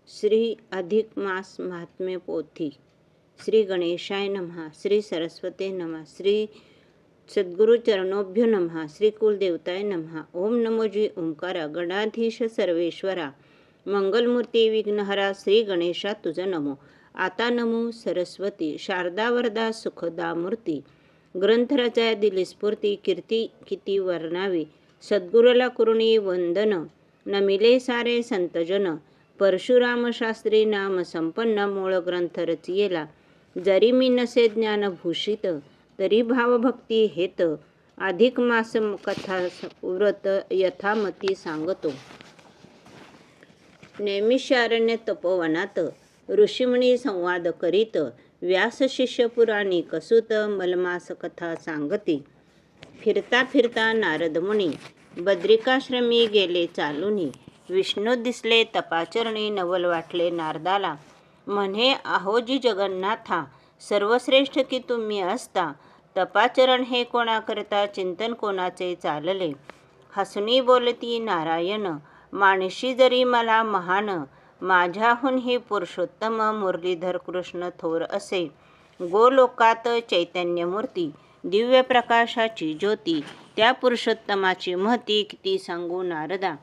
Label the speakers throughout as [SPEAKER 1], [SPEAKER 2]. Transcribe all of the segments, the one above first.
[SPEAKER 1] श्री अधिक मास महात्म्य पोथी. श्री गणेशाय नमः. श्री सरस्वते नमः. श्री सद्गुरु चरणोभ्यो नमः. श्री कुलदेवताय नमः. ओम नमो जी ओंकारा. गणाधीश सर्वेश्वरा, मंगलमूर्ती विघ्नहरा, श्री गणेशा तुझ नमो. आता नमो सरस्वती, शारदा वरदा सुखदा मूर्ती. ग्रंथराजा दिली स्फूर्ती, कीर्ती किती वर्णावी. सद्गुरूला करुणी वंदन, नमिले सारे संतजन. परशुराम शास्त्री नाम संपन्न, मूळ ग्रंथ रचियेला. जरी मी नसे ज्ञानभूषित, तरी भावभक्ती हेत. अधिक मास कथा व्रत यथामती सांगतो. नैमिषारण्य तपोवनात ऋषीमुनी संवाद करीत. व्यास शिष्य पुराणी कसूत, मलमास कथा सांगती. फिरता फिरता नारद मुनी, बद्रिकाश्रमी गेले चालुनी. विष्णू दिसले तपाचरणी, नवल वाटले नारदाला. म्हणे आहोजी जगन्नाथा, सर्वश्रेष्ठ की तुम्ही असता. तपाचरण हे कोणा करता, चिंतन कोणाचे चालले. हसणी बोलती नारायण, माणशी जरी मला महान. माझ्याहून ही पुरुषोत्तम, मुरलीधर कृष्ण थोर असे. गोलोकात चैतन्यमूर्ती, दिव्य प्रकाशाची ज्योती. त्या पुरुषोत्तमाची महती किती सांगू नारदा.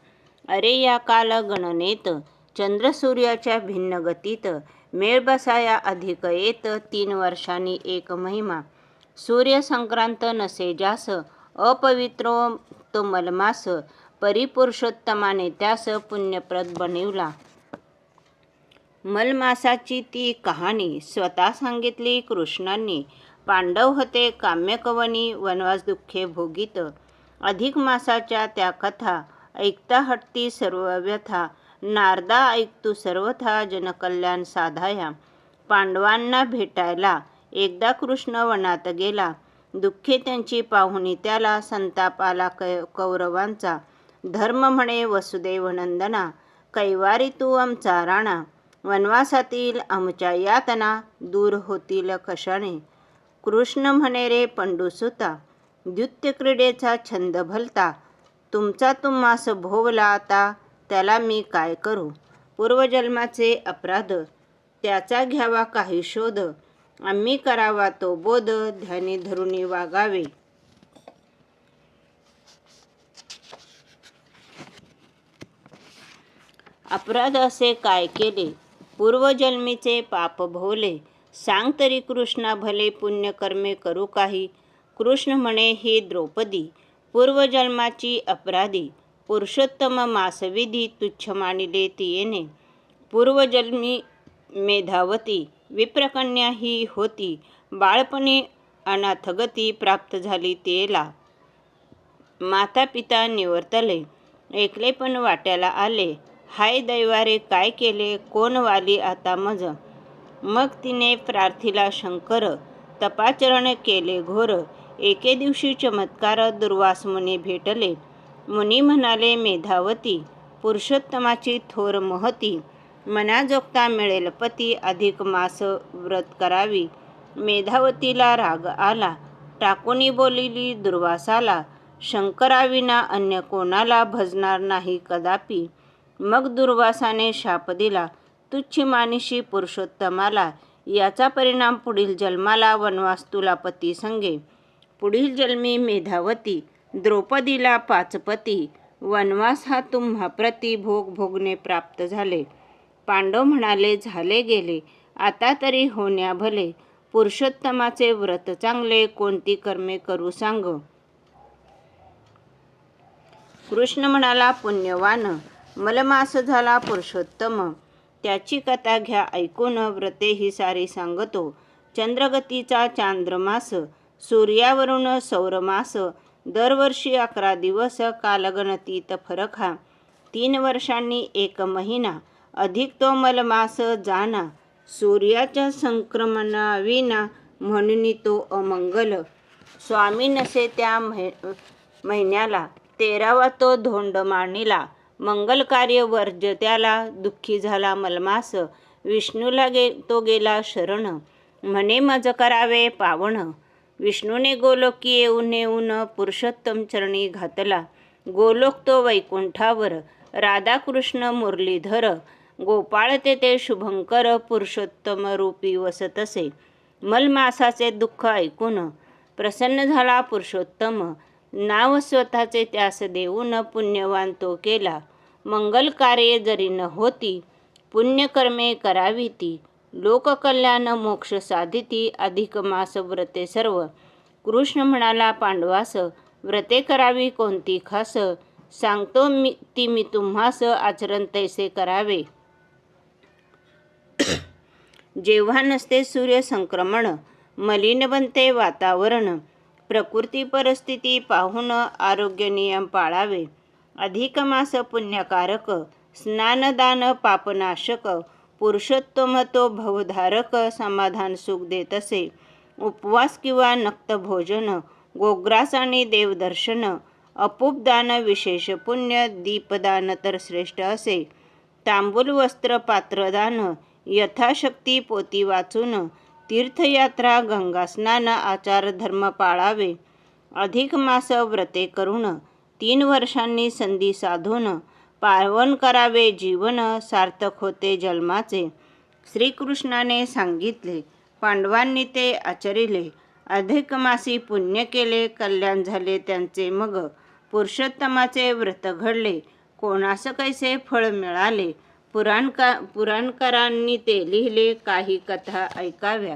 [SPEAKER 1] अरे या काल गणनेत, चंद्रसूर्याच्या भिन्न गतीत. मेळ बसाया अधिक येत, 3 वर्षांनी एक महिमा. सूर्य संक्रांत नसे जास, अपवित्रो तो मलमास. परिपुरुषोत्तमाने त्यास पुण्यप्रद बनविला. मलमासाची ती कहाणी स्वतः सांगितली कृष्णांनी. पांडव होते काम्यकवनी, वनवास दुःखे भोगीत. अधिक मासाच्या त्या कथा, ऐकता हटती सर्व व्यथा. नारदा ऐकतू सर्वथा, जनकल्याण साधाया. पांडवांना भेटायला एकदा कृष्ण वनात गेला. दुःखे त्यांची पाहुणी त्याला, संताप आला कौरवांचा. धर्म म्हणे वसुदेव नंदना, कैवारी तू आमचा राणा. वनवासातील आमच्या यातना, दूर होतील कशाने. कृष्ण म्हणे रे पंडुसुता, द्युत्य क्रीडेचा छंद भलता. तुमचा तुम्हास भोवला आता, त्याला मी काय करू. पूर्वजन्माचे अपराध, त्याचा घ्यावा काही शोध. आम्ही करावा तो बोध, ध्यानी धरुनी वागावे. अपराध असे काय केले, पूर्वजन्मीचे पाप भोवले. सांग तरी कृष्णा भले, पुण्यकर्मे करू काही. कृष्ण म्हणे ही द्रौपदी, पूर्वजन्माची अपराधी. पुरुषोत्तम मासविधी, तुच्छ मानिले तियेने. पूर्वजन्मी मेधावती, विप्रकन्या ही होती. बाळपणी अनाथगती, प्राप्त झाली तिला. माता पिता निवर्तले, एकलेपण वाट्याला आले. हाय दैवारे काय केले, कोण वाली आता मज. मग तिने प्रार्थिला शंकर, तपाचरण केले घोर. एके दिवशी चमत्कार, दुर्वास मुनी भेटले. मुनी म्हणाले मेधावती, पुरुषोत्तमाची थोर महती. मनाजोगता मिळेल पती, अधिक मास व्रत करावी. मेधावतीला राग आला, टाकूनी बोलिली दुर्वासाला. शंकराविना अन्य कोणाला, भजणार नाही कदापि. मग दुर्वासाने शाप दिला, तुच्छ मानिशी पुरुषोत्तमाला. याचा परिणाम पुढील जन्माला, वनवास तुला पती संगे. पुढील जन्मी मेधावती, द्रौपदीला 5 पती. वनवास हा तुम्हा प्रति, भोग भोगणे प्राप्त झाले. पांडव म्हणाले झाले गेले, आता तरी होण्या भले. पुरुषोत्तमाचे व्रत चांगले, कोणती कर्मे करू सांग. कृष्ण म्हणाला पुण्यवान, मलमास झाला पुरुषोत्तम. त्याची कथा घ्या ऐकून, व्रते ही सारी सांगतो. चंद्रगतीचा चांद्रमास, सूर्यावरून सौरमास. दरवर्षी 11 दिवस, कालगणतीत फरक हा. 3 वर्षांनी एक महिना, अधिक तो मलमास जाना. सूर्याच्या संक्रमणाविना, म्हणून तो अमंगल. स्वामी नसे त्या महिन्याला, 13वा तो धोंड मानिला. मंगल कार्य वर्ज त्याला, दुःखी झाला मलमास. विष्णूला तो गेला शरण, म्हणे मज करावे पावण. विष्णूने गोलोकी येऊन पुरुषोत्तम चरणी घातला. गोलोक तो वैकुंठावर, राधाकृष्ण मुरलीधर. गोपाळ तेथे शुभंकर पुरुषोत्तम रूपी वसत असे. मलमासाचे दुःख ऐकून प्रसन्न झाला पुरुषोत्तम. नाव स्वतःचे त्यास देऊन पुण्यवान तो केला. मंगल कार्ये जरी न होती, पुण्यकर्मे करावी ती. लोककल्याण मोक्ष साधिती, अधिक मास व्रते सर्व. कृष्ण म्हणाला पांडवास, व्रते करावी कोणती खास. सांगतो मी तुम्हास, आचरण तैसे करावे. जेव्हा नसते सूर्य संक्रमण, मलिन बनते वातावरण. प्रकृती परिस्थिती पाहून आरोग्य नियम पाळावे. अधिक मास पुण्यकारक, स्नानदान पापनाशक. पुरुषोत्तम तो भवधारक, समाधान सुख देत असे. उपवास किंवा नक्त भोजन, गोग्रास आणि देवदर्शन. अपूपदान विशेष पुण्य, दीपदान तर श्रेष्ठ असे. तांबूल वस्त्र पात्रदान, यथाशक्ती पोती वाचून. तीर्थयात्रा गंगास्नान, आचार धर्म पाळावे. अधिक मास व्रते करून, 3 वर्षांनी संधी साधून. पावन करावे जीवन, सार्थक होते जन्माचे. श्रीकृष्णाने सांगितले, पांडवांनी ते आचरिले. अधिक मासी पुण्य केले, कल्याण झाले त्यांचे मग. पुरुषोत्तमाचे व्रत घडले, कोणास कैसे फळ मिळाले. पुराणकारांनी ते लिहिले, काही कथा ऐकाव्या.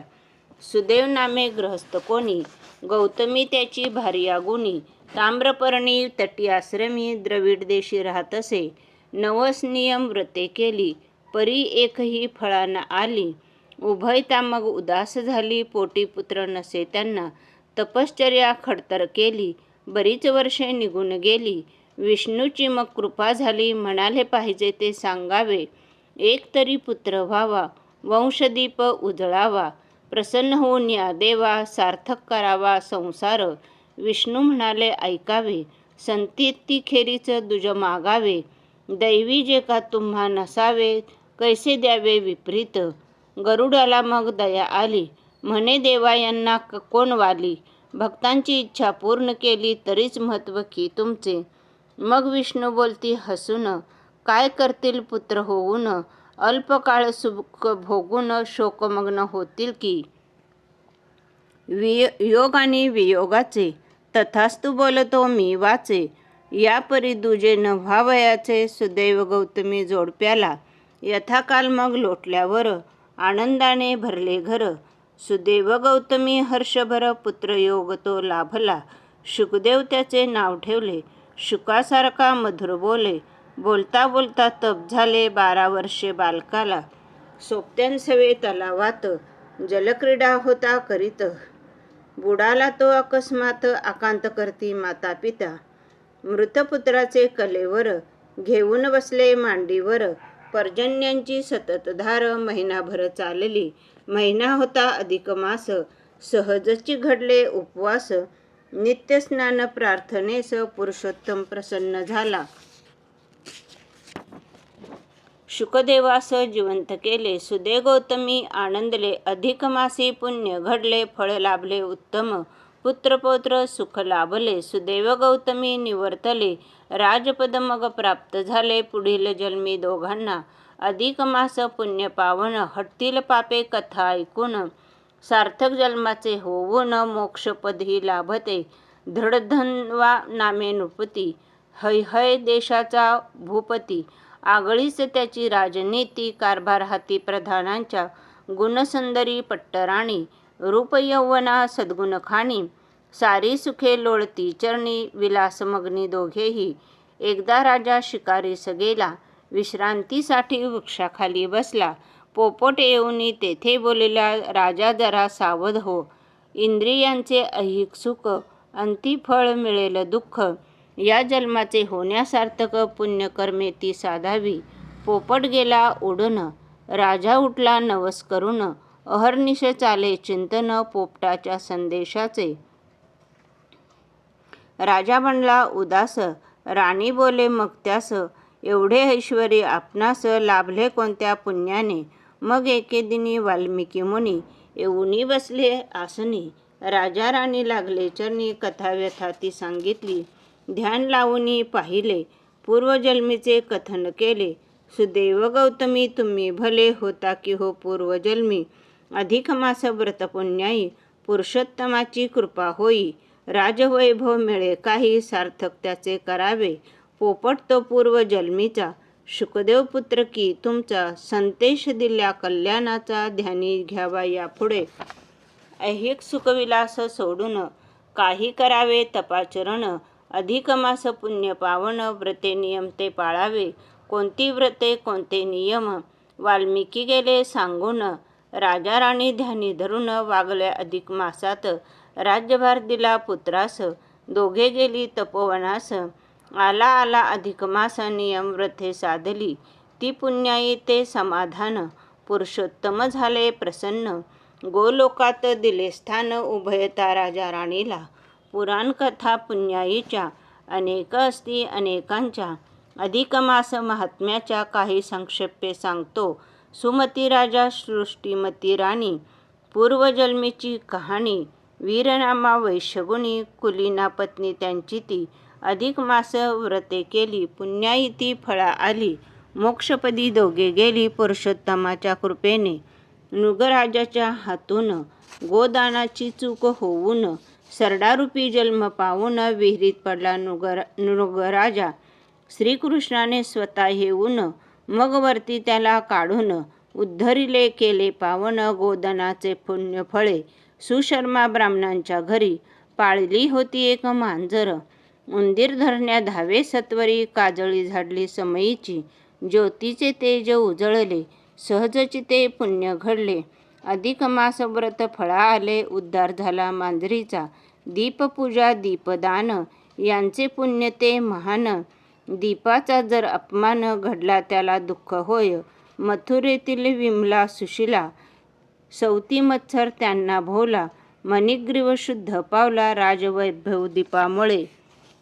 [SPEAKER 1] सुदेव नामे गृहस्थ कोणी, गौतमी त्याची भार्या गुणी. ताम्रपर्णी तटी आश्रमी, द्रविड देशी राहत असे. 9 नियम व्रते केली, परी एकही फळांना आली. उभयता मग उदास झाली, पोटी पुत्र नसे त्यांना. तपश्चर्या खडतर केली, बरीच वर्षे निघून गेली. विष्णूची मग कृपा झाली, म्हणाले पाहिजे ते सांगावे. एक तरी पुत्र व्हावा, वंशदीप उजळावा. प्रसन्न होऊन या देवा, सार्थक करावा संसार. विष्णू म्हणाले ऐकावे, संतती खेरीच दुज मागावे. दैवी जे का तुम्हा नसावे, कैसे द्यावे विपरीत. गरुडाला मग दया आली, म्हणे देवा यांना कोण वाली. भक्तांची इच्छा पूर्ण केली, तरीच महत्व की तुमचे. मग विष्णू बोलती हसून, काय करतील पुत्र होऊन. अल्पकाळ सुख भोगून, शोकमग्न होतील की. योग आणि वियोगाचे, तथास्तु बोलतो मी वाचे. या परी दुजे न व्हावयाचे, सुदैव गौतमी जोडप्याला. यथाकाल मग लोटल्यावर, आनंदाने भरले घर. सुदैव गौतमी हर्षभर, पुत्रयोग तो लाभला. शुकदेव त्याचे नाव ठेवले, शुकासारखा मधुर बोले. बोलता बोलता तप झाले 12 वर्षे बालकाला. सोबत्यांसवे तलावात, जलक्रीडा होता करीत. बुडाला तो अकस्मात, आकांत करती माता पिता. मृतपुत्राचे कलेवर, घेऊन बसले मांडीवर. पर्जन्यांची सततधार, महिनाभर चालली. महिना होता अधिक मास, सहजची घडले उपवास. नित्यस्नान प्रार्थनेस, पुरुषोत्तम प्रसन्न झाला. शुकदेवास जिवंत केले, सुदे गौतमी आनंदले. अधिक मासी पुण्य घडले, फळ लाभले उत्तम. पुत्रपौत्र सुख लाभले, सुदैव गौतमी निवर्तले. राजपद मग प्राप्त झाले, पुढील जन्मी दोघांना. अधिक मास पुण्य पावन, हटतील पापे कथा ऐकून. सार्थक जन्माचे होऊन, मोक्षपदही लाभते. दृढधन्वा नामे नृपती, हैहय देशाचा भूपती. आगळीच त्याची राजनीती, कारभार हाती प्रधानांच्या. गुणसुंदरी पट्टराणी, रूप यौवना सद्गुण खाणी. सारी सुखे लोळती चरणी, विलासमग्नी दोघेही. एकदा राजा शिकारीस गेला, विश्रांतीसाठी वृक्षाखाली बसला. पोपट येऊनी तेथे बोलला, राजा जरा सावध हो. इंद्रियांचे ऐहिक सुख, अंती फळ मिळेल दुःख. या जन्माचे होण्यासार्थक पुण्यकर्मे ती साधावी. पोपट गेला उडून, राजा उठला नवस करून. अहर्निश चाले चिंतन, पोपटाच्या संदेशाचे. राजा बनला उदास, राणी बोले मग त्यास, एवढे ऐश्वर्य आपणास लाभले कोणत्या पुण्याने. मग एके दिनी वाल्मिकी मुनी, येऊनी बसले आसनी. राजा राणी लागले चरणी, कथा व्यथा ती सांगितली. ध्यान लावूनी पाहिले, पूर्वजन्मीचे कथन केले. सुदैव गौतमी तुम्ही भले होता की हो पूर्वजन्मी. अधिक मास व्रत पुण्याई पुरुषोत्तमाची कृपा होई. राजवैभव मिळे काही सार्थक त्याचे करावे. पोपट तो पूर्वजन्मीचा शुकदेव पुत्र की तुमचा. संदेश दिल्या कल्याणाचा ध्यानी घ्यावा यापुढे. ऐहिक सुखविलास सोडून काही करावे तपाचरण. अधिक मास पुण्य पावन व्रते नियम ते पाळावे. कोणती व्रते कोणते नियम वाल्मिकी गेले सांगून. राजा राणी ध्यानी धरून वागल्या अधिक मासात. राज्यभार दिला पुत्रास दोघे गेली तपोवनास. आला आला अधिक मास नियम व्रते साधली. ती पुण्याई ते समाधान पुरुषोत्तम झाले प्रसन्न. गोलोकात दिले स्थान उभयता राजा राणीला. पुराण कथा पुण्याईच्या अनेक असती अनेकांच्या. अधिक मास महात्म्याच्या काही संक्षेपे सांगतो. सुमती राजा सृष्टीमती राणी पूर्वजन्मीची कहाणी. वीरनामा वैश्यगुणी कुलीना पत्नी त्यांची ती. अधिक मास व्रते केली पुण्याई ती फळा आली. मोक्षपदी दोघे गेली पुरुषोत्तमाच्या कृपेने. नृगराजाच्या हातून गोदानाची चूक होऊन सरडारूपी जन्म पावून विहिरीत पडला नृगराजा. श्रीकृष्णाने स्वतः येऊन मग वरती त्याला काढून उद्धरिले केले पावन. गोदानाचे पुण्य फळे सुशर्मा ब्राह्मणांच्या घरी. पाळली होती एक मांजर उंदीर धरण्या धावे सत्वरी. काजळी झाडली समयीची ज्योतीचे तेज उजळले. सहजचिते पुण्य घडले. अधिक मास व्रत फळा आले. उद्धार झाला मांजरीचा. दीपपूजा दीपदान यांचे पुण्य ते महान. दीपाचा जर अपमान घडला त्याला दुःख होय. मथुरेतील विमला सुशिला सौती मत्सर त्यांना भोवला. मणिग्रीव शुद्ध पावला राजवैभव दीपामुळे.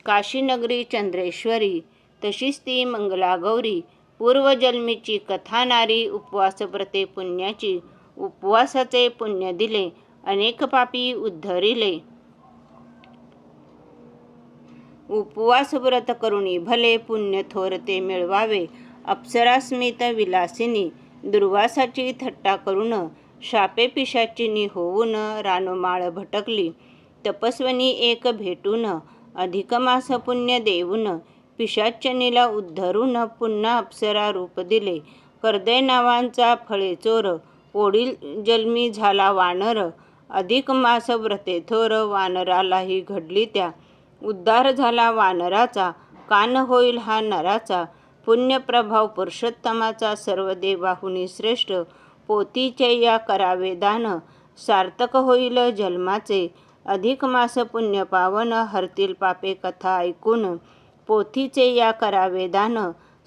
[SPEAKER 1] काशीनगरी चंद्रेश्वरी तशीच ती मंगला गौरी. पूर्वजन्मीची कथा नारी. उपवास व्रते पुण्याची. उपवासाचे पुण्य दिले अनेक पापी उद्धरिले. उपवास व्रत करुणी भले पुण्य थोर ते मिळवावे. अप्सरा स्मित विलासिनी दुर्वासाची थट्टा करून. शापे पिशाचिनी होऊन रानमाळ भटकली. तपस्वनी एक भेटून अधिक मास पुण्य देऊन. पिशाचिनीला उद्धरून पुन्हा अप्सरा रूप दिले. कर्दय नावांचा फळे चोर ओढील जन्मी झाला वानर. अधिक मास व्रते थोर वानरालाही घडली त्या. उद्धार झाला वानराचा कान होईल हा नराचा. पुण्यप्रभाव पुरुषोत्तमाचा सर्व देवाहुनी श्रेष्ठ. पोथीचे या करावे दान सार्थक होईल जन्माचे. अधिक मास पुण्य पावन हरतील पापे कथा ऐकून. पोथीचे या करावे दान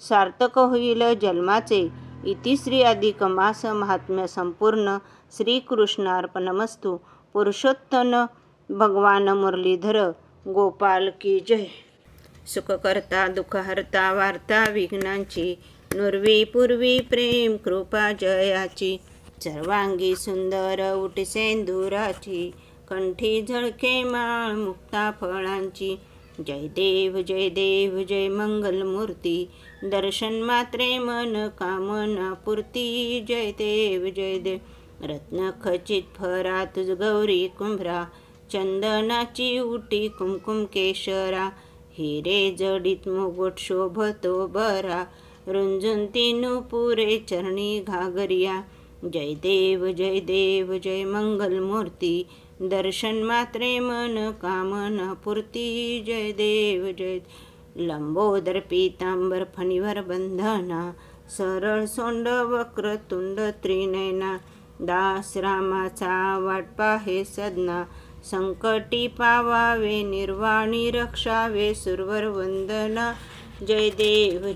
[SPEAKER 1] सार्थक होईल जन्माचे. इति श्री अधिक मास महात्म्य संपूर्ण. श्रीकृष्णार्पणमस्तु. पुरुषोत्तम भगवान मुरलीधर गोपाल की जय. सुखकर्ता दुःखहर्ता वार्ता विघ्नांची. नुरवी पूर्वी प्रेम कृपा जयाची. सर्वांगी सुंदर उटी सेंदुराची. कंठी झळके माळ मुक्ता फळांची. जय देव जय मंगलमूर्ती. दर्शन मात्रे मन कामना पूर्ती. जय देव रत्न खचित फरा तुझ गौरी कुंभरा. चंदनाची उटी कुमकुम केशरा. हिरे जडित मुकुट शोभतो बरा. रुंजुंती नुपुरे चरणी घागरिया. जय देव जय मंगलमूर्ती. दर्शन मात्रे मन कामना पूर्ती. जय देव लंबोदर पीतांबर फणीवर बंधना. सरळ सोंड वक्रतुंड त्रिनयना. दास रामाचा वाट पाहे सदना. संकटी पावावे निर्वाणी रक्षावे सुरवर वंदना. जय देव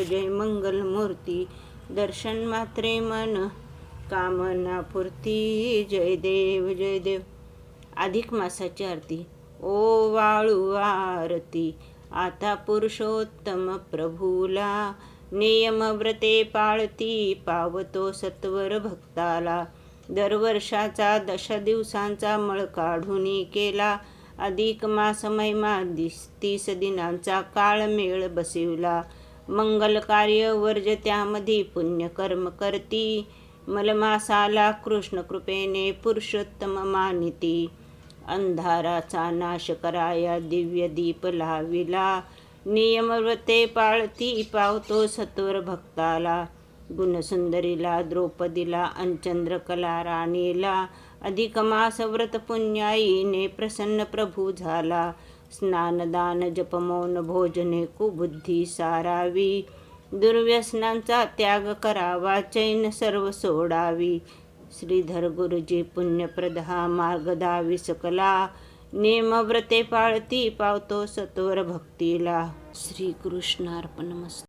[SPEAKER 1] जय मंगलमूर्ती. दर्शन मात्रे मन कामना पूर्ती. जय देव अधिक मासाची आरती. ओ वाळू आरती आता पुरुषोत्तम प्रभूला. नियम व्रते पाळती पावतो सत्वर भक्ताला. दरवर्षाचा 10 दिवसांचा मळ काढूनी केला. अधिक मास महिमा 30 दिनांचा काळ मेळ बसविला. मंगल कार्य वर्ज त्यामध्ये पुण्यकर्म करती. मलमासाला कृष्ण कृपेने पुरुषोत्तम मानिती. अंधाराचा नाश कराया दिव्य दीप लाविला. नियमव्रते पाळती पावतो सत्वर भक्ताला. गुणसुंदरीला द्रौपदीला चंद्रकला राणीला. अधिक मास व्रत पुण्याईने प्रसन्न प्रभू झाला. स्नानदान जप मौन भोजने कुबुद्धी सारावी. दुर्व्यसनांचा त्याग करावा चैन सर्व सोडावी. श्रीधर गुरुजी पुण्यप्रद हा मार्ग दावी सकला. नियमव्रते पाळती पावतो सत्वर भक्तीला. श्रीकृष्णार्पणमस्तु.